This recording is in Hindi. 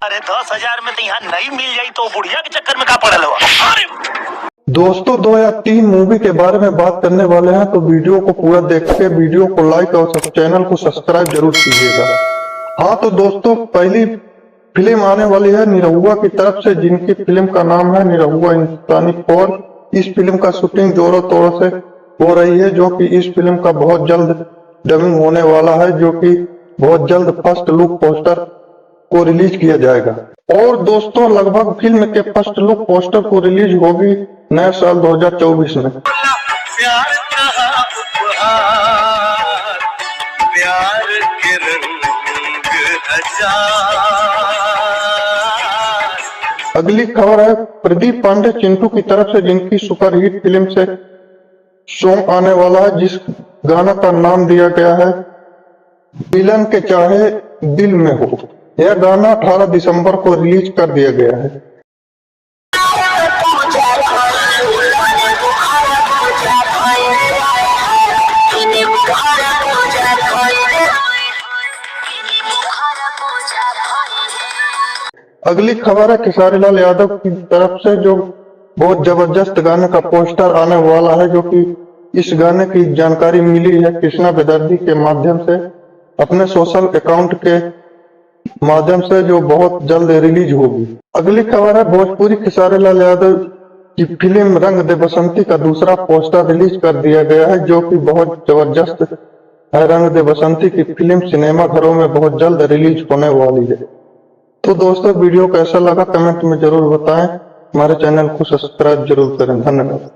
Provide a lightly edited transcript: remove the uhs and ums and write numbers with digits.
अरे 10,000 में तो यहाँ नहीं मिल जाई तो बुढ़िया के चक्कर में का पड़ल हो। दोस्तों 2 या 3 मूवी के बारे में बात करने वाले हैं, तो वीडियो को पूरा देख के वीडियो को लाइक और चैनल को सब्सक्राइब जरूर कीजिएगा। हाँ तो दोस्तों, पहली फिल्म आने वाली है निरहुआ की तरफ से, जिनकी फिल्म का नाम है निरहुआ हिंदुस्तानी 4। इस फिल्म का शूटिंग जोरों तोरों से हो रही है, जो कि इस फिल्म का बहुत जल्द डबिंग होने वाला है, जो कि बहुत जल्द फर्स्ट लुक पोस्टर को रिलीज किया जाएगा। और दोस्तों लगभग फिल्म के फर्स्ट लुक पोस्टर को रिलीज होगी नए साल 2024 में। प्यार कहा उपहार, प्यार के रंग हजार। अगली खबर है प्रदीप पांडे चिंटू की तरफ से, जिनकी सुपरहिट फिल्म से सॉन्ग आने वाला है, जिस गाना का नाम दिया गया है विलन के चाहे दिल में हो। यह गाना 18 दिसंबर को रिलीज कर दिया गया है। अगली खबर है खेसारी लाल यादव की तरफ से, जो बहुत जबरदस्त गाने का पोस्टर आने वाला है, जो कि इस गाने की जानकारी मिली है कृष्णा बेदर्दी के माध्यम से, अपने सोशल अकाउंट के माध्यम से, जो बहुत जल्द रिलीज होगी। अगली खबर है भोजपुरी खेसारी लाल यादव की फिल्म रंग दे बसंती का दूसरा पोस्टर रिलीज कर दिया गया है, जो कि बहुत जबरदस्त है। रंग दे बसंती की फिल्म सिनेमा घरों में बहुत जल्द रिलीज होने वाली है। तो दोस्तों वीडियो कैसा लगा कमेंट में जरूर बताएं, हमारे चैनल को सब्सक्राइब जरूर करें। धन्यवाद।